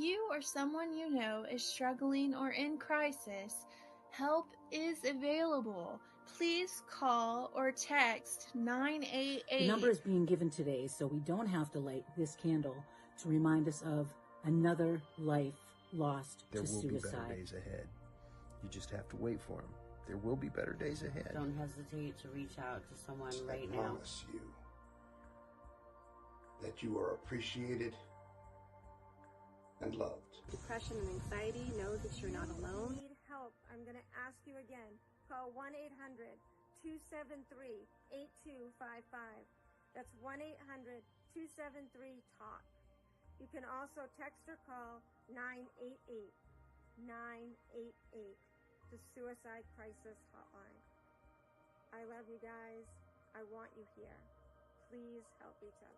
you or someone you know is struggling or in crisis, help is available. Please call or text 988. The number is being given today, so we don't have to light this candle to remind us of another life lost to suicide. There will be better days ahead. You just have to wait for them. There will be better days ahead. Don't hesitate to reach out to someone right now. I promise you that you are appreciated and loved. Depression and anxiety, know that you're not alone. Need help? I'm going to ask you again. Call 1-800-273-8255. That's 1-800-273-TALK. You can also text or call 988 the Suicide Crisis Hotline. I love you guys. I want you here. Please help each other.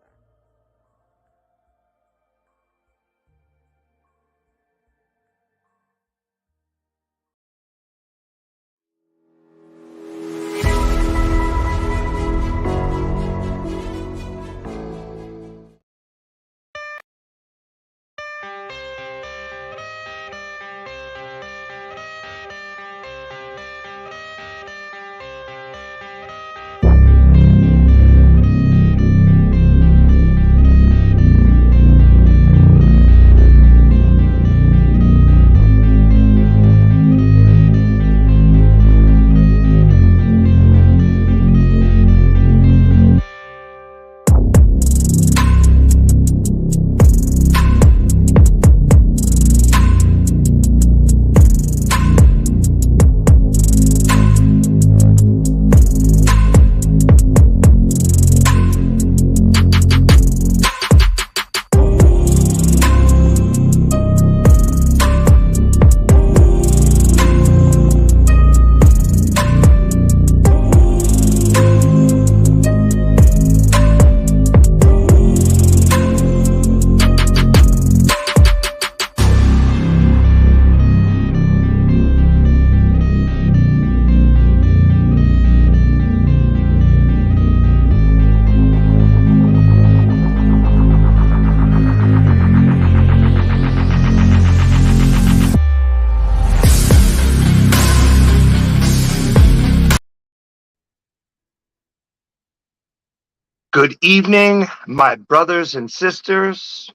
Good evening, my brothers and sisters.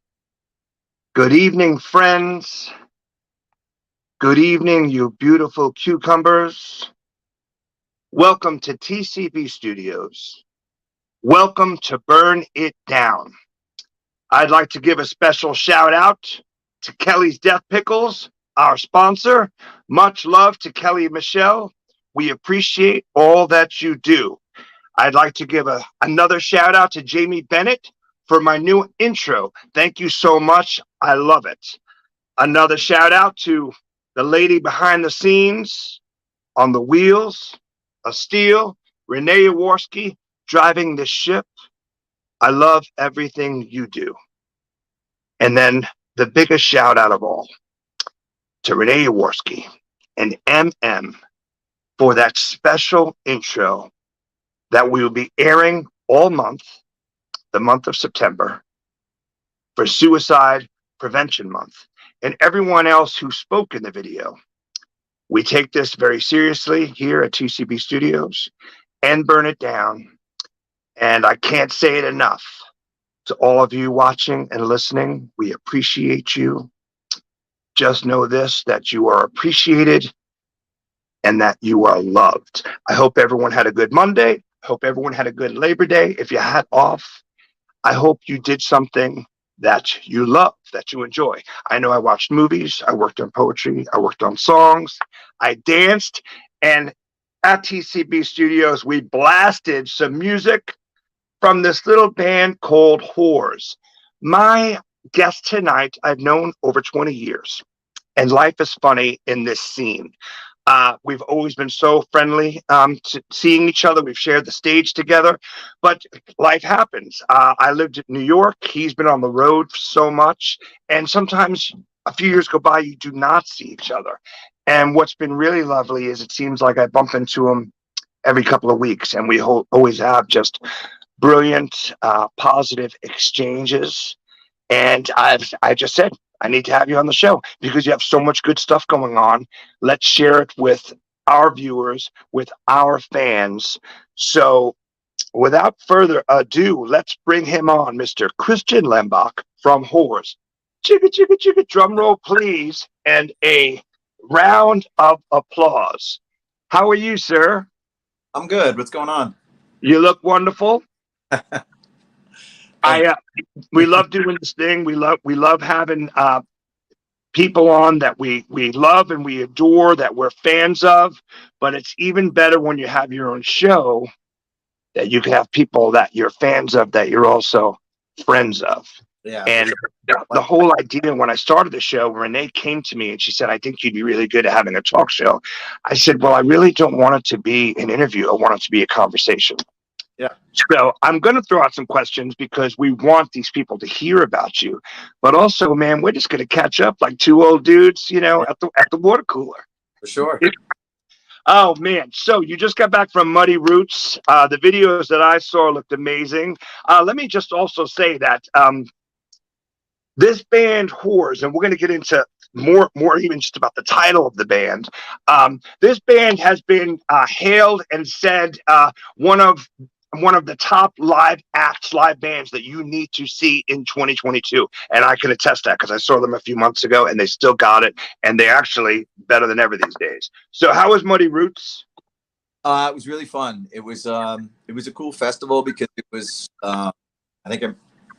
Good evening, friends. Good evening, you beautiful cucumbers. Welcome to TCB Studios. Welcome to Burn It Down. I'd like to give a special shout out to Kelly's Death Pickles, our sponsor. Much love to Kelly and Michelle. We appreciate all that you do. I'd like to give another shout out to Jamie Bennett for my new intro. Thank you so much. I love it. Another shout out to the lady behind the scenes on the wheels of steel, Renee Jaworski, driving the ship. I love everything you do. And then the biggest shout out of all to Renee Jaworski and MM for that special intro that we will be airing all month, the month of September, for Suicide Prevention Month. And everyone else who spoke in the video. We take this very seriously here at TCB Studios and Burn It Down. And I can't say it enough to all of you watching and listening. We appreciate you. Just know this, that you are appreciated and that you are loved. I hope everyone had a good Monday. Hope everyone had a good Labor Day. If you had off, I hope you did something that you love, that you enjoy. I know I watched movies, I worked on poetry, I worked on songs, I danced, and at TCB Studios, we blasted some music from this little band called Whores. My guest tonight, I've known over 20 years, and life is funny in this scene. We've always been so friendly seeing each other. We've shared the stage together, but life happens. I lived in New York. He's been on the road so much. And sometimes a few years go by, you do not see each other. And what's been really lovely is it seems like I bump into him every couple of weeks. And we always have just brilliant, positive exchanges. And I I need to have you on the show because you have so much good stuff going on. Let's share it with our viewers, with our fans. So without further ado, let's bring him on, Mr. Christian Lembach from Whores. Chicka, chicka, chicka, drum roll, please, and a round of applause. How are you, sir? I'm good. What's going on? You look wonderful. We love doing this thing. We love having people on that we love and we adore, that we're fans of. But it's even better when you have your own show, that you can have people that you're fans of that you're also friends of. Yeah. And the whole idea when I started the show, Renee came to me and she said, I think you'd be really good at having a talk show. I said, well, I really don't want it to be an interview. I want it to be a conversation. Yeah. So I'm going to throw out some questions because we want these people to hear about you. But also, man, we're just going to catch up like two old dudes, you know, at the water cooler. For sure. Oh, man. So you just got back from Muddy Roots. The videos that I saw looked amazing. Let me just also say that this band, Whores, and we're going to get into more even just about the title of the band. This band has been hailed and said one of the top live bands that you need to see in 2022. And I can attest that because I saw them a few months ago and they still got it. And they're actually better than ever these days. So how was Muddy Roots? It was really fun. It was a cool festival because it was, I think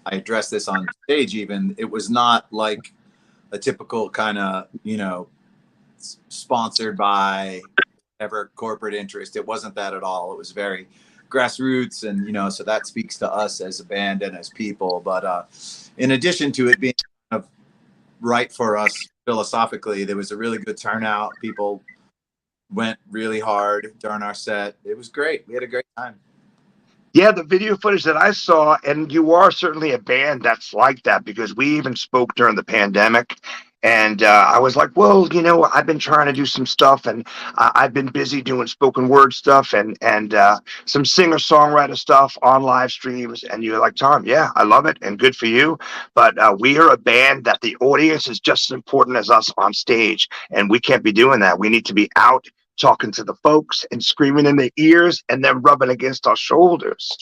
I addressed this on stage even. It was not like a typical kind of, you know, sponsored by whatever corporate interest. It wasn't that at all. It was very grassroots, and you know, so that speaks to us as a band and as people. But in addition to it being kind of right for us philosophically, there was a really good turnout. People went really hard during our set. It was great. We had a great time. Yeah, the video footage that I saw, and you are certainly a band that's like that because we even spoke during the pandemic. And I was like, well, you know, I've been trying to do some stuff, and I've been busy doing spoken word stuff and some singer-songwriter stuff on live streams. And you're like, Tom, yeah, I love it, and good for you. But we are a band that the audience is just as important as us on stage, and we can't be doing that. We need to be out talking to the folks and screaming in their ears and then rubbing against our shoulders.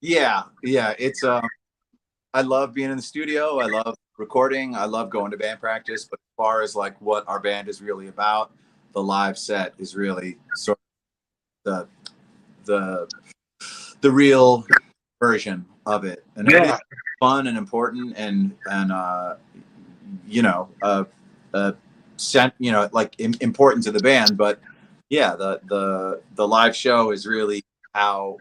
Yeah. It's I love being in the studio. I love recording. I love going to band practice. But as far as like what our band is really about, the live set is really sort of the you version of it. And everything's fun and important and you know, like important to the band. But yeah, the live show is really how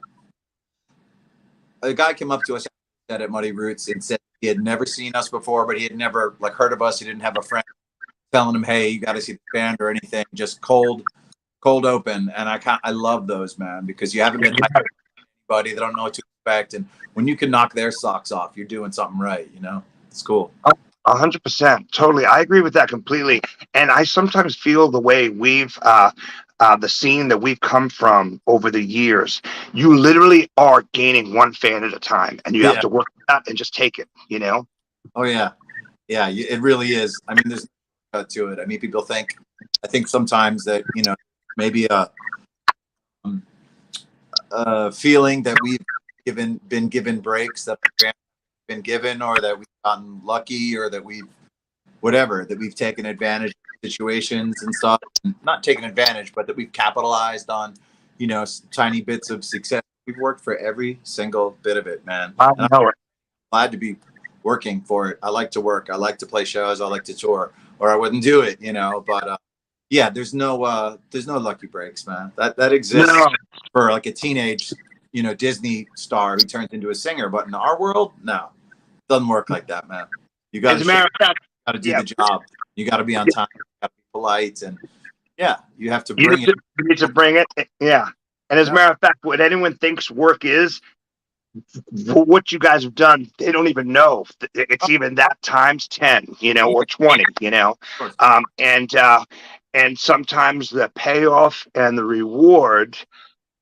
a guy came up to us at Muddy Roots and said he had never seen us before, but he had never like heard of us. He didn't have a friend telling him, "Hey, you got to see the band" or anything. Just cold open. And I love those, man, because you haven't been like anybody. They don't know what to expect, and when you can knock their socks off, you're doing something right. You know, it's cool. 100%, totally. I agree with that completely. And I sometimes feel the way we've the scene that we've come from over the years, you literally are gaining one fan at a time, and you have to work that and just take it, you know? Oh yeah. It really is. I mean, there's no cut to it. I mean, people think, I think sometimes that, you know, maybe a feeling that we've been given breaks that we've been given, or that we've gotten lucky, or that we've taken advantage of situations and stuff. Not taken advantage, but that we've capitalized on, you know, tiny bits of success. We've worked for every single bit of it, man. I know it. I'm glad to be working for it. I like to work. I like to play shows. I like to tour, or I wouldn't do it, you know. But yeah, there's no lucky breaks, man. That exists for like a teenage, you know, Disney star who turns into a singer. But in our world, no, doesn't work like that, man. You got to do the job. You got to be on time. You got to be polite, and yeah, you have to bring it. You need to bring it. Yeah. And as a matter of fact, what anyone thinks work is, what you guys have done, they don't even know it's even that times 10, you know, or 20, you know. And sometimes the payoff and the reward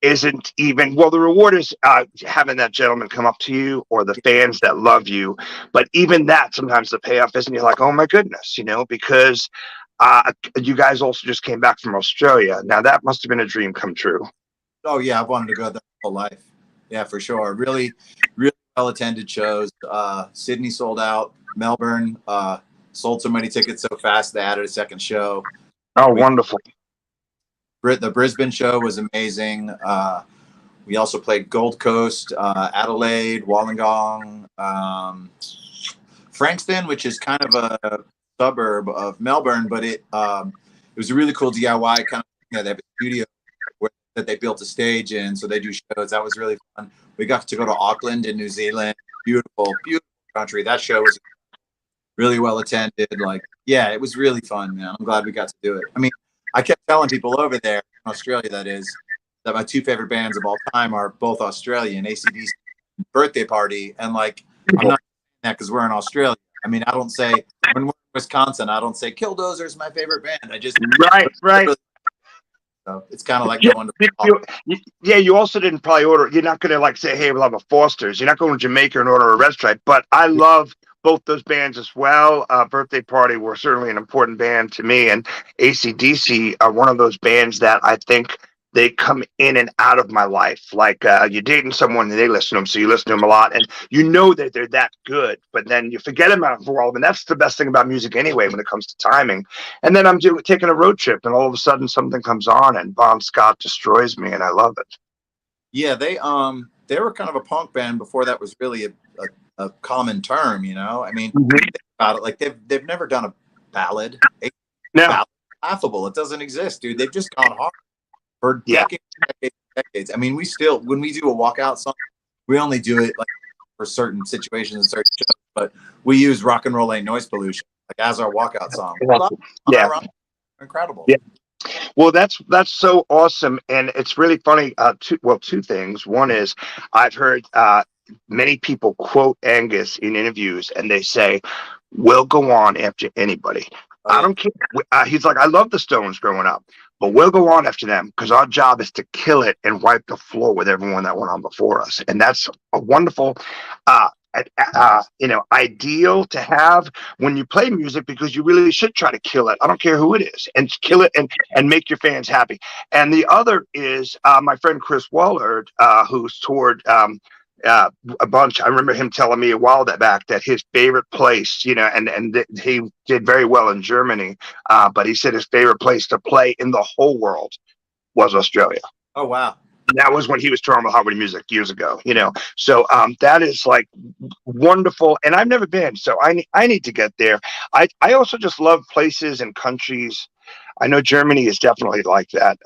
isn't even, well, the reward is having that gentleman come up to you or the fans that love you. But even that, sometimes the payoff isn't, you're like, oh my goodness, because you guys also just came back from Australia. Now that must have been a dream come true. Oh yeah, I've wanted to go there my whole life. Yeah, for sure. Really, really well attended shows. Sydney sold out. Melbourne sold so many tickets so fast they added a second show. Oh, wonderful. The Brisbane show was amazing. We also played Gold Coast, Adelaide, Wollongong, Frankston, which is kind of a suburb of Melbourne, but it was a really cool DIY kind of thing. They have a studio that they built a stage in, so they do shows. That was really fun. We got to go to Auckland in New Zealand. Beautiful, beautiful country. That show was really well attended. Like, yeah, it was really fun, man. I'm glad we got to do it. I mean, I kept telling people over there in Australia, that is, that my two favorite bands of all time are both Australian, AC/DC, Birthday Party, and like, I'm not saying that because we're in Australia. I mean, I don't say, when we're in Wisconsin, I don't say Killdozer is my favorite band. I just right. So it's kind of like Yeah, going to. you also didn't probably order. You're not going to like say, "Hey, we'll have a Foster's." You're not going to Jamaica and order a Red Stripe. But I love both those bands as well. Birthday Party were certainly an important band to me, and AC/DC are one of those bands that I think they come in and out of my life. Like you're dating someone and they listen to them, so you listen to them a lot, and you know that they're that good, but then you forget them out for a while. And that's the best thing about music anyway when it comes to timing. And then I'm taking a road trip, and all of a sudden something comes on, and Bon Scott destroys me, and I love it. Yeah, they were kind of a punk band before that was really a common term. I mean, think about it, like they've never done a ballad. Ballad laughable. It doesn't exist, dude. They've just gone hard for decades. I mean, when we do a walkout song, we only do it like for certain situations and certain shows, but we use Rock and Roll Ain't Noise Pollution like as our walkout song. Yeah, incredible. Yeah. Well, that's so awesome, and it's really funny. Two things. One is I've heard many people quote Angus in interviews, and they say, "We'll go on after anybody." I don't care. He's like, I love the Stones growing up, but we'll go on after them because our job is to kill it and wipe the floor with everyone that went on before us. And that's a wonderful, ideal to have when you play music, because you really should try to kill it. I don't care who it is, and kill it and make your fans happy. And the other is my friend Chris Wallard, who's toured a bunch. I remember him telling me a while back that his favorite place, and he did very well in Germany, but he said his favorite place to play in the whole world was Australia. Oh, wow. And that was when he was touring with Harmony Music years ago, So that is like wonderful. And I've never been, so I need to get there. I also just love places and countries. I know Germany is definitely like that.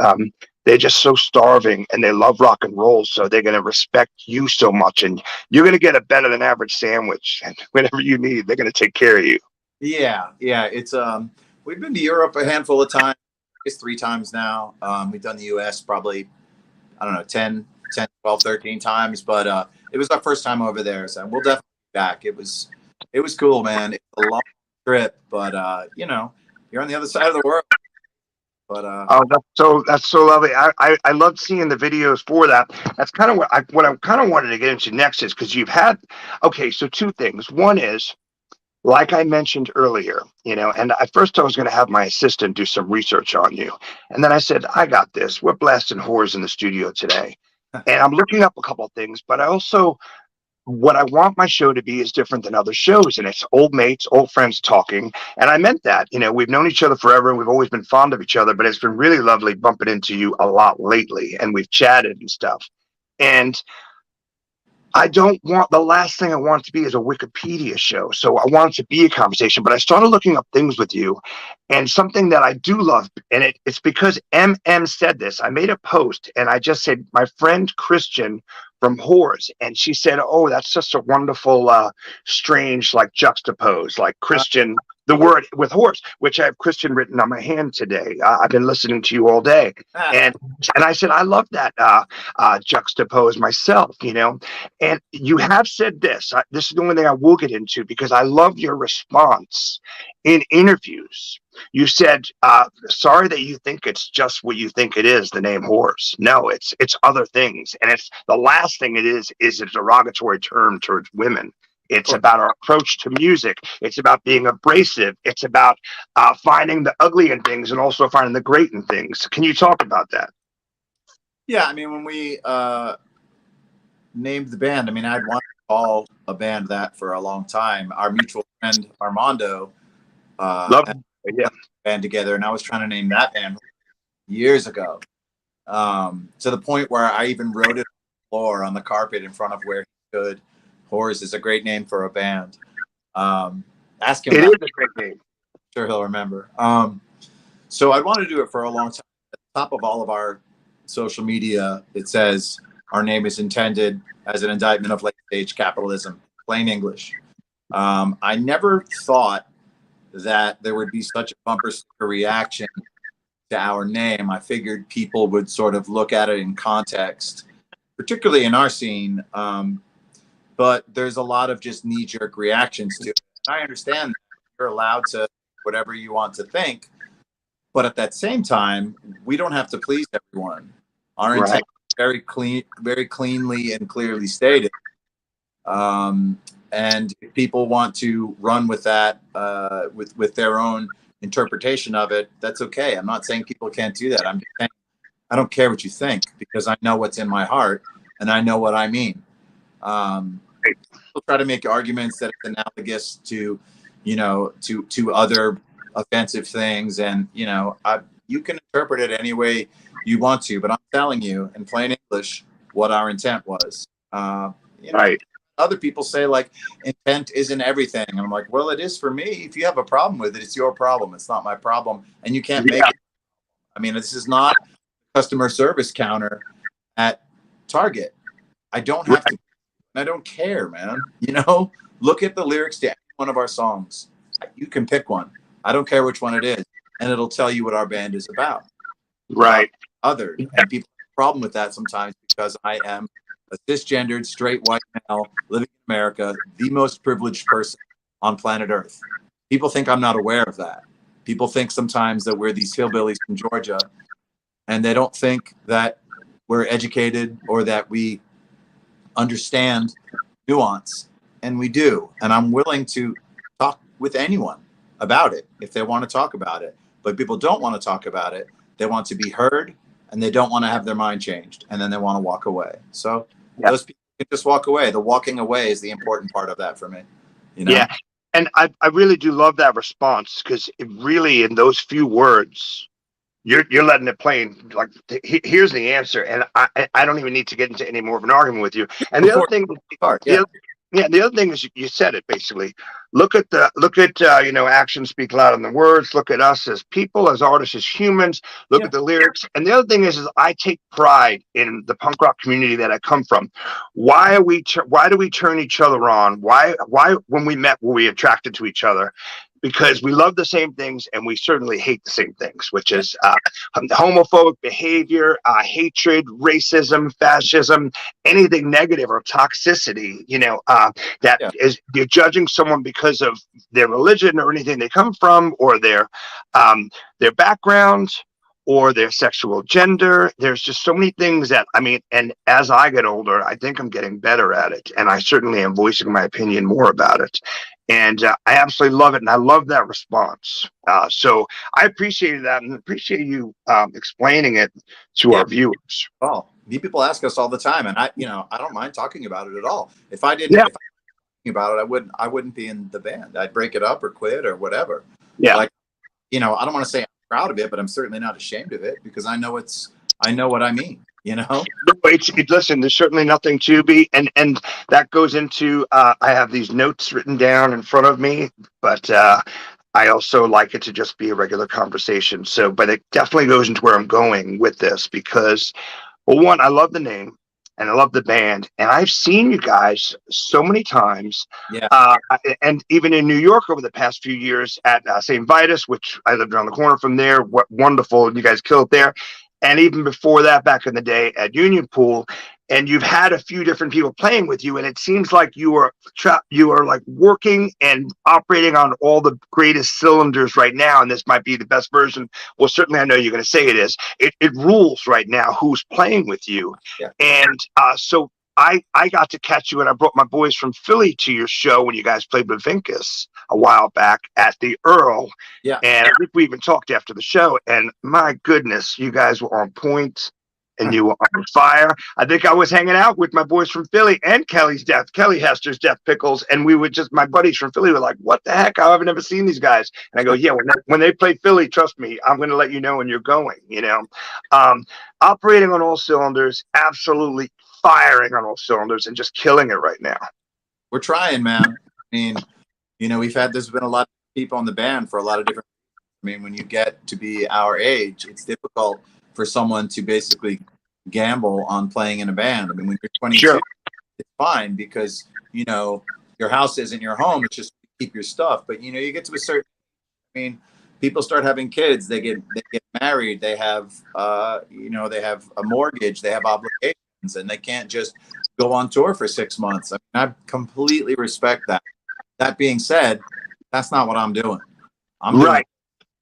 They're just so starving, and they love rock and roll, so they're going to respect you so much, and you're going to get a better than average sandwich, and whatever you need, they're going to take care of you. Yeah. It's we've been to Europe a handful of times. I guess 3 times now. We've done the US probably, I don't know, 10, 12, 13 times, but it was our first time over there, so we'll definitely be back. It was cool, man. It's a long trip, but you're on the other side of the world. But that's so lovely. I loved seeing the videos for that. That's kind of what I kind of wanted to get into next, is because you've had, so 2 things. One is, like I mentioned earlier, and at first I was going to have my assistant do some research on you, and then I said, I got this. We're blasting whores in the studio today, and I'm looking up a couple of things, but I also, what I want my show to be is different than other shows, and it's old mates, old friends talking. And I meant that. We've known each other forever, and we've always been fond of each other, but it's been really lovely bumping into you a lot lately, and we've chatted and stuff. And the last thing I want it to be is a Wikipedia show. So I want it to be a conversation, but I started looking up things with you, and something that I do love, and it's because MM said this. I made a post and I just said, my friend Christian from Whores, and she said, oh, that's just a wonderful, strange, like juxtapose, like Christian the word with horse, which I have Christian written on my hand today. I've been listening to you all day, and I said I love that juxtapose myself, And you have said this. This is the only thing I will get into because I love your response in interviews. You said, "Sorry that you think it's just what you think it is, the name horse. No, it's other things, and it's the last thing it is a derogatory term towards women." It's about our approach to music. It's about being abrasive. It's about finding the ugly in things and also finding the great in things. Can you talk about that? Yeah, I mean, when we named the band, I mean, I'd wanted to call a band that for a long time. Our mutual friend Armando Love had it. Yeah. a band together, and I was trying to name that band years ago. To the point where I even wrote it on the floor on the carpet in front of where he stood. Horse is a great name for a band. Ask him. It is a great name. I'm sure he'll remember. So I wanted to do it for a long time. At the top of all of our social media, it says our name is intended as an indictment of late-stage capitalism, plain English. I never thought that there would be such a bumper sticker reaction to our name. I figured people would sort of look at it in context, particularly in our scene. But there's a lot of just knee-jerk reactions to it. I understand that you're allowed to whatever you want to think, but at that same time, we don't have to please everyone. Our intent is very cleanly and clearly stated. And if people want to run with that, with their own interpretation of it, that's okay. I'm not saying people can't do that. I'm just saying I don't care what you think because I know what's in my heart and I know what I mean. People try to make arguments that it's analogous to, to other offensive things, and you can interpret it any way you want to. But I'm telling you in plain English what our intent was. Right. Other people say like intent isn't everything, and I'm like, well, it is for me. If you have a problem with it, it's your problem. It's not my problem, and you can't make it. I mean, this is not customer service counter at Target. I don't have to. I don't care, man. Look at the lyrics to any one of our songs. You can pick one. I don't care which one it is, and it'll tell you what our band is about. Right. Othered, and people have a problem with that sometimes because I am a cisgendered, straight white male living in America, the most privileged person on planet Earth. People think I'm not aware of that. People think sometimes that we're these hillbillies from Georgia, and they don't think that we're educated or that we understand nuance, and we do. And I'm willing to talk with anyone about it if they want to talk about it. But people don't want to talk about it. They want to be heard, and they don't want to have their mind changed, and then they want to walk away. So those people can just walk away. The walking away is the important part of that for me. Yeah, and I really do love that response because it really, in those few words, you're letting it plain. Like, here's the answer, and I don't even need to get into any more of an argument with you. And the other thing, the other thing is you said it basically. Look at actions speak louder than the words. Look at us as people, as artists, as humans. Look at the lyrics. And the other thing is I take pride in the punk rock community that I come from. Why do we turn each other on? Why when we met were we attracted to each other? Because we love the same things and we certainly hate the same things, which is homophobic behavior, hatred, racism, fascism, anything negative or toxicity, is you're judging someone because of their religion or anything they come from or their background or their sexual gender. There's just so many things and as I get older, I think I'm getting better at it. And I certainly am voicing my opinion more about it. And I absolutely love it. And I love that response. So I appreciated that and appreciate you explaining it to our viewers. Oh, people ask us all the time. And I don't mind talking about it at all. If I didn't, about it, I wouldn't be in the band. I'd break it up or quit or whatever. Yeah. I don't want to say I'm proud of it, but I'm certainly not ashamed of it because I know what I mean. Listen, there's certainly nothing to be, and that goes into I have these notes written down in front of me, but I also like it to just be a regular conversation. So, but it definitely goes into where I'm going with this because, well, one, I love the name. and I love the band. And I've seen you guys so many times. Yeah. And even in New York over the past few years at St. Vitus, which I lived around the corner from there. What wonderful. You guys killed there. And even before that, back in the day at Union Pool. And you've had a few different people playing with you, and it seems like you are like working and operating on all the greatest cylinders right now. And this might be the best version. Well, certainly I know you're going to say it is. It rules right now who's playing with you. Yeah. And so I got to catch you, and I brought my boys from Philly to your show when you guys played with Vincus a while back at the Earl. Yeah. And I think we even talked after the show, and my goodness, you guys were on point. And you were on fire. I think I was hanging out with my boys from Philly and Kelly Hester's Death Pickles. And we would just, my buddies from Philly were like, what the heck? I've never seen these guys. And I go, yeah, when they play Philly, trust me, I'm going to let you know when you're going, you know. Operating on all cylinders, absolutely firing on all cylinders and just killing it right now. We're trying, man. I mean, you know, there's been a lot of people in the band for a lot of different, I mean, when you get to be our age, it's difficult for someone to basically gamble on playing in a band. I mean, when you're 22, sure, it's fine because, you know, your house isn't your home. It's just to keep your stuff. But, you know, you get to a certain, I mean, people start having kids, they get married, they have, you know, they have a mortgage, they have obligations, and they can't just go on tour for 6 months. I mean, I completely respect that. That being said, that's not what I'm doing. I'm right.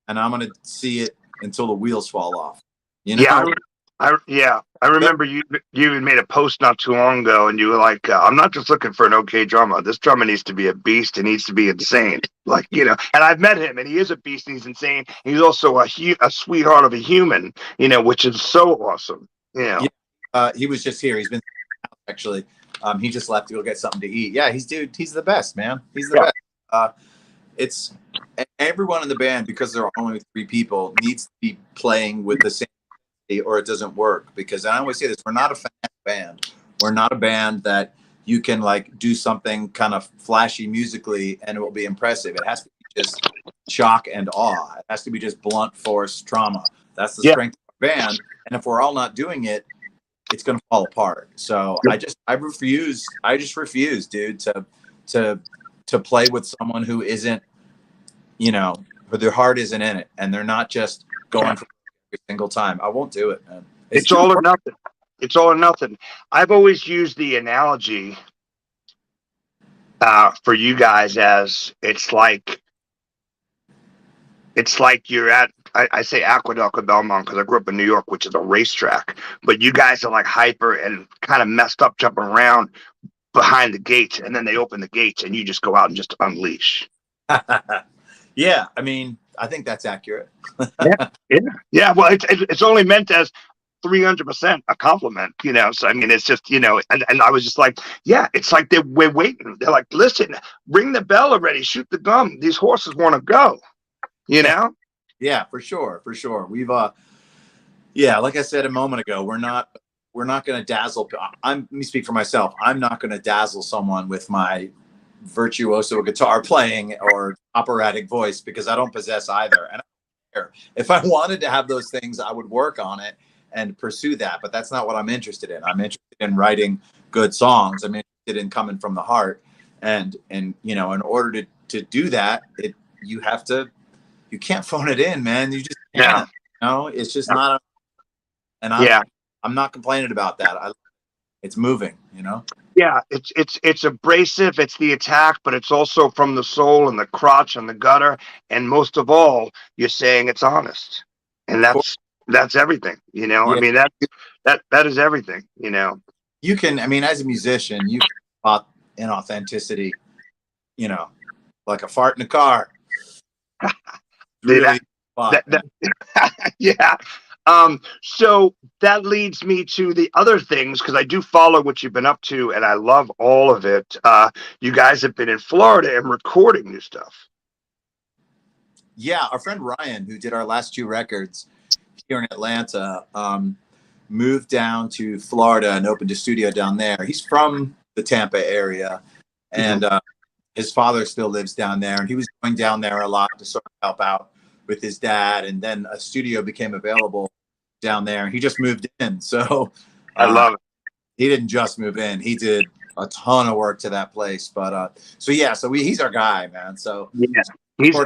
And I'm going to see it until the wheels fall off. You know? I remember you even made a post not too long ago, and you were like, "I'm not just looking for an okay drummer. This drummer needs to be a beast. He needs to be insane." Like, you know, and I've met him, and he is a beast, and he's insane. He's also a sweetheart of a human, you know, which is so awesome. You know? Yeah, he was just here. He's been actually. He just left to go get something to eat. Yeah, he's the best, man. He's the best. It's everyone in the band, because there are only 3 people, needs to be playing with the same, or it doesn't work. Because I always say this, we're not a fast band. We're not a band that you can like do something kind of flashy musically and it will be impressive. It has to be just shock and awe. It has to be just blunt force trauma. That's the strength of our band. And if we're all not doing it, it's going to fall apart. So I just refuse, dude, to play with someone who isn't, you know, who their heart isn't in it, and they're not just going for every single time. I won't do it, man. It's all or nothing. It's all or nothing. I've always used the analogy for you guys as it's like you're at, I say Aqueduct of Belmont because I grew up in New York, which is a racetrack, but you guys are like hyper and kind of messed up jumping around behind the gates, and then they open the gates and you just go out and just unleash. Yeah, I mean, I think that's accurate. Yeah. Well, it's only meant as 300% a compliment, you know. So I mean, it's just, you know, and I was just like, yeah, it's like we're waiting. They're like, listen, ring the bell already, shoot the gum. These horses want to go, you know. Yeah, for sure. We've like I said a moment ago, we're not going to dazzle. Let me speak for myself. I'm not going to dazzle someone with my virtuoso guitar playing or operatic voice, because I don't possess either. And I don't care. If I wanted to have those things, I would work on it and pursue that. But that's not what I'm interested in. I'm interested in writing good songs. I'm interested in coming from the heart. And you know, in order to do that, you can't phone it in, man. You just can't. You know, it's just not. I'm not complaining about that. It's moving, you know. Yeah, it's abrasive. It's the attack, but it's also from the soul and the crotch and the gutter. And most of all, you're saying it's honest, and that's everything, you know. Yeah. I mean, that is everything, you know. You can, I mean, as a musician, you can spot inauthenticity, you know, like a fart in a car. Really yeah. So that leads me to the other things, because I do follow what you've been up to, and I love all of it. You guys have been in Florida and recording new stuff. Yeah, our friend Ryan, who did our last 2 records here in Atlanta, moved down to Florida and opened a studio down there. He's from the Tampa area, and his father still lives down there, and he was going down there a lot to sort of help out with his dad. And then a studio became available down there, and he just moved in. So I love it. he didn't just move in. He did a ton of work to that place. But he's our guy, man. So Yeah, he's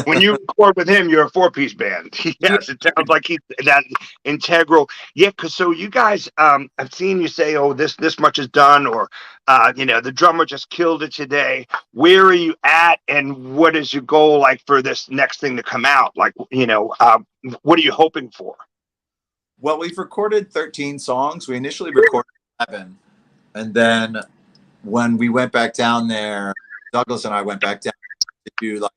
when you record with him, you're a four-piece band. Yes, it sounds like he's that integral. Yeah, because so you guys, I've seen you say, "Oh, this much is done," or the drummer just killed it today. Where are you at, and what is your goal like for this next thing to come out? Like, what are you hoping for? Well, we've recorded 13 songs. We initially recorded 11, and then when we went back down there, Douglas and I went back down to do like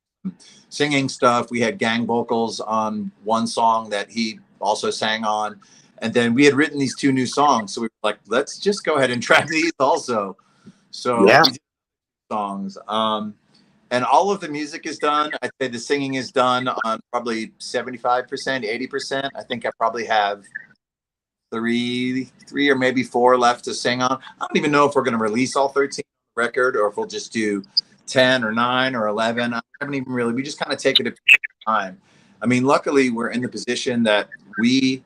singing stuff. We had gang vocals on one song that he also sang on, and then we had written these 2 new songs, so we were like, let's just go ahead and track these also. So Yeah. we did songs, and all of the music is done. I'd say the singing is done on probably 75%, 80%. I think I probably have three or maybe 4 left to sing on. I don't even know if we're going to release all 13 on the record, or if we'll just do 10 or 9 or 11. I haven't even really, we just kind of take it at a time. I mean, luckily we're in the position that we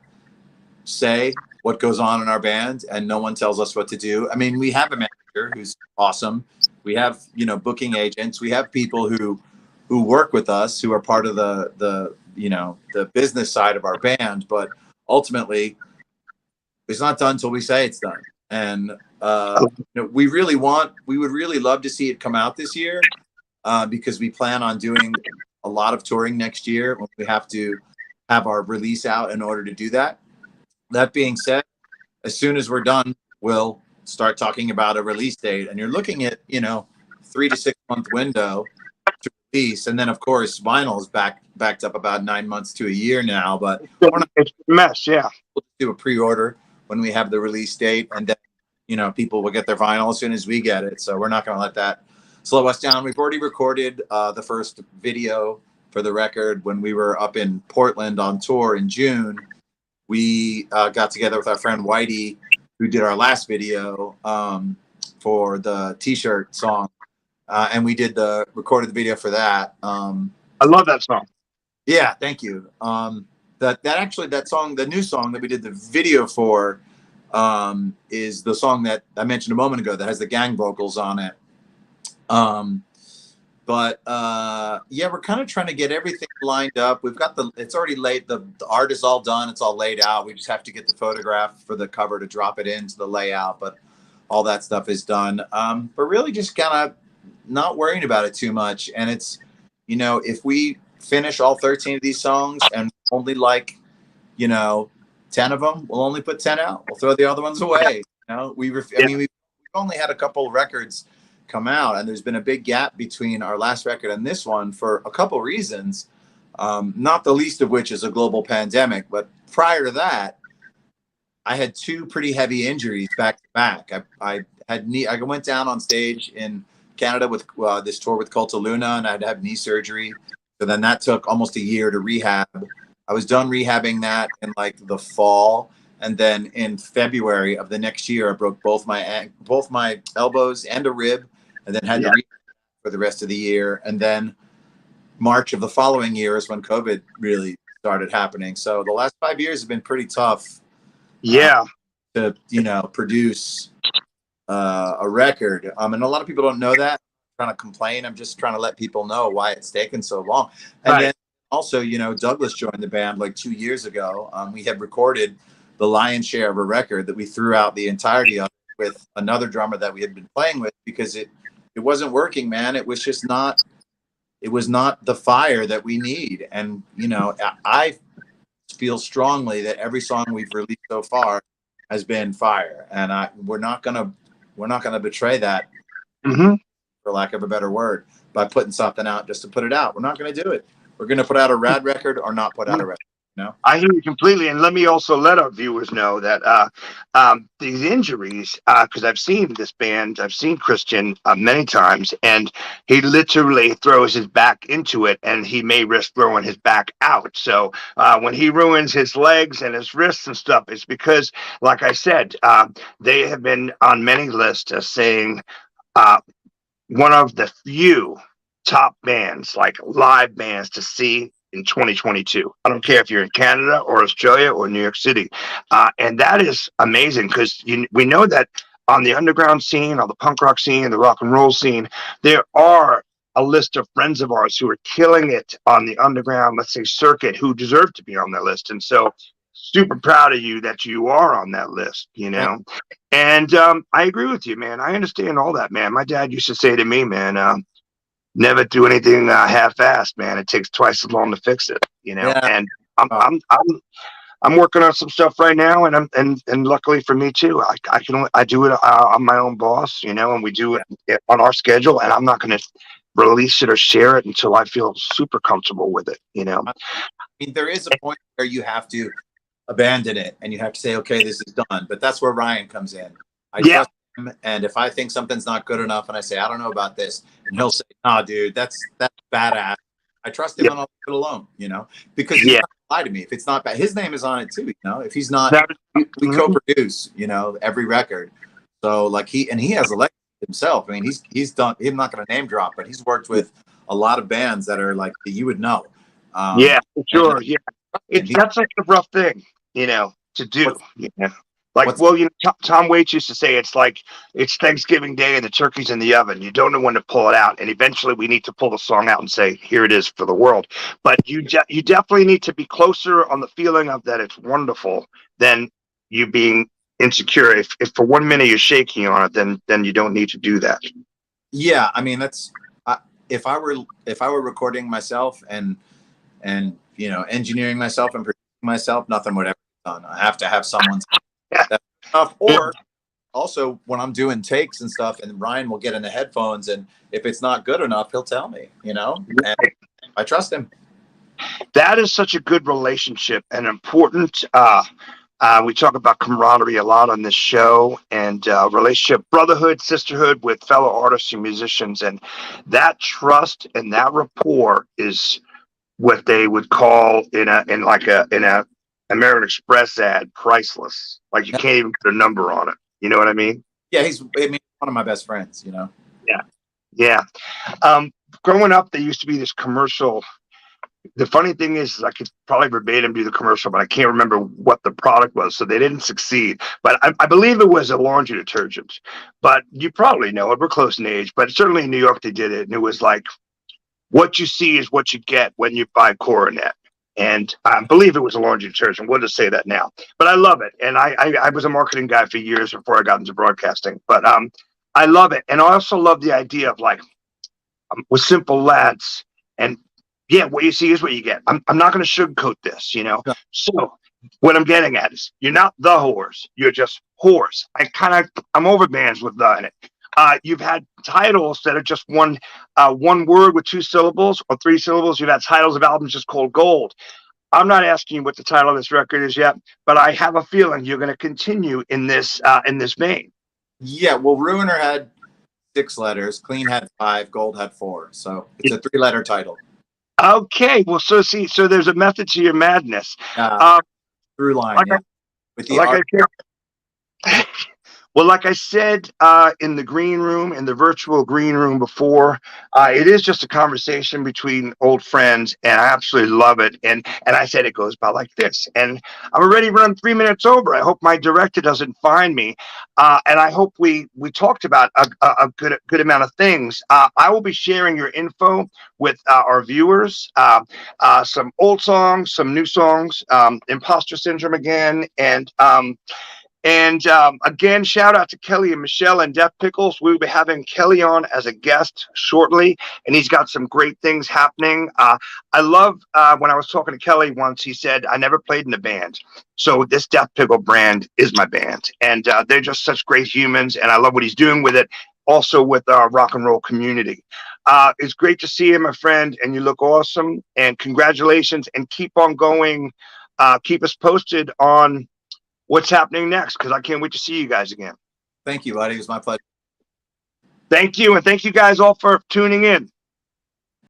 say what goes on in our band and no one tells us what to do. I mean, we have a manager who's awesome. We have, booking agents. We have people who work with us, who are part of the business side of our band, but ultimately it's not done until we say it's done. And we would really love to see it come out this year, because we plan on doing a lot of touring next year when we have to have our release out in order to do that. That being said, as soon as we're done, we'll start talking about a release date, and you're looking at 3 to 6 month window to release. And then of course vinyl is backed up about 9 months to a year now, but It's a mess. Yeah, we'll do a pre-order when we have the release date, and then people will get their vinyl as soon as we get it. So we're not going to let that slow us down. We've already recorded the first video for the record when we were up in Portland on tour in June. We got together with our friend Whitey, who did our last video for the T-shirt song, and we recorded the video for that. I love that song. Yeah, thank you. That song, the new song that we did the video for, is the song that I mentioned a moment ago that has the gang vocals on it. We're kind of trying to get everything lined up. We've got it's already laid. The art is all done. It's all laid out. We just have to get the photograph for the cover to drop it into the layout, but all that stuff is done. But really just kind of not worrying about it too much. And it's, if we finish all 13 of these songs and only 10 of them, we'll only put 10 out. We'll throw the other ones away. We've only had a couple records come out, and there's been a big gap between our last record and this one for a couple reasons, not the least of which is a global pandemic. But prior to that, I had 2 pretty heavy injuries back to back. I went down on stage in Canada with this tour with Cult of Luna, and I had to have knee surgery. So then that took almost a year to rehab. I was done rehabbing that in the fall, and then in February of the next year, I broke both my elbows and a rib, and then had to rehab for the rest of the year. And then March of the following year is when COVID really started happening. So the last 5 years have been pretty tough. Yeah. To produce a record. And a lot of people don't know that. I'm trying to complain. I'm just trying to let people know why it's taken so long. And then also, Douglas joined the band 2 years ago. We had recorded the lion's share of a record that we threw out the entirety of with another drummer that we had been playing with, because it wasn't working, man. It was just not. It was not the fire that we need. And I feel strongly that every song we've released so far has been fire, and we're not gonna betray that, for lack of a better word, by putting something out just to put it out. We're not gonna do it. We're gonna put out a rad record or not put out a record. I hear you completely, and let me also let our viewers know that these injuries, because I've seen this band, I've seen Christian many times, and he literally throws his back into it, and he may risk throwing his back out. So when he ruins his legs and his wrists and stuff, it's because, like I said, they have been on many lists as saying one of the few top bands, live bands, to see in 2022. I don't care if you're in Canada or Australia or New York City. And that is amazing because we know that on the underground scene, on the punk rock scene, the rock and roll scene, there are a list of friends of ours who are killing it on the underground, let's say, circuit, who deserve to be on that list. And so super proud of you that you are on that list, you know. And I agree with you, man. I understand all that, man. My dad used to say to me, man, never do anything half-assed, man. It takes twice as long to fix it, you know. Yeah. And I'm working on some stuff right now, and luckily for me too, I do it. I'm my own boss, you know, and we do it on our schedule. And I'm not going to release it or share it until I feel super comfortable with it, you know. I mean, there is a point where you have to abandon it and you have to say, okay, this is done. But that's where Ryan comes in. I trust him, and if I think something's not good enough and I say, I don't know about this, and he'll say, nah, dude, that's badass. I trust him and I'll leave it alone, you know, because he's not gonna lie to me. If it's not bad, his name is on it too, you know. If he's not, we co-produce, you know, every record. So like he has a legacy himself. I mean, he's done. I'm not going to name drop, but he's worked with a lot of bands that are like that you would know. Yeah, for sure. Yeah, that's like a rough thing, you know, to do. You know, like, well, you know, Tom Waits used to say it's Thanksgiving Day and the turkey's in the oven. You don't know when to pull it out, and eventually we need to pull the song out and say, here it is for the world. But you definitely need to be closer on the feeling of that it's wonderful than you being insecure. If for 1 minute you're shaking on it, then you don't need to do that. Yeah, I mean that's if I were recording myself and you know engineering myself and producing myself, nothing would ever be done. I have to have someone that stuff. Or also when I'm doing takes and stuff, and Ryan will get in the headphones, and if it's not good enough, he'll tell me. You know, and I trust him. That is such a good relationship and important. We talk about camaraderie a lot on this show, and relationship, brotherhood, sisterhood with fellow artists and musicians, and that trust and that rapport is what they would call in a American Express ad priceless. Like you can't even put a number on it. You know what I mean? Yeah, he's one of my best friends. You know. Yeah. Growing up, there used to be this commercial. The funny thing is I could probably verbatim do the commercial, but I can't remember what the product was, so they didn't succeed. But I believe it was a laundry detergent. But you probably know it. We're close in age, but certainly in New York they did it, and it was like, what you see is what you get when you buy Coronet. And I believe it was a laundry detergent. We'll just say that now. But I love it, and I was a marketing guy for years before I got into broadcasting. But I love it, and I also love the idea of like with simple lads and. Yeah, what you see is what you get. I'm not going to sugarcoat this, you know. So what I'm getting at is you're not the whores. You're just whores. I'm over bands with the in it. You've had titles that are just one word with 2 syllables or 3 syllables. You've had titles of albums just called Gold. I'm not asking you what the title of this record is yet, but I have a feeling you're going to continue in this vein. Yeah, well, Ruiner had 6 letters, Clean had 5, Gold had 4. So it's a 3-letter title. Okay, well, so there's a method to your madness. Through line, with the like I said in the green room, in the virtual green room before, it is just a conversation between old friends, and I absolutely love it. And I said it goes by like this, and I'm already run 3 minutes over. I hope my director doesn't find me, and I hope we talked about a good amount of things. I will be sharing your info with our viewers, some old songs, some new songs, Imposter Syndrome again, and again, shout out to Kelly and Michelle and Death Pickles. We'll be having Kelly on as a guest shortly, and he's got some great things happening. I love when I was talking to Kelly once, he said, I never played in a band. So this Death Pickle brand is my band. And they're just such great humans, and I love what he's doing with it, also with our rock and roll community. It's great to see you, my friend, and you look awesome. And congratulations, and keep on going. Keep us posted on what's happening next, because I can't wait to see you guys again. Thank you, buddy. It was my pleasure. Thank you, and thank you guys all for tuning in.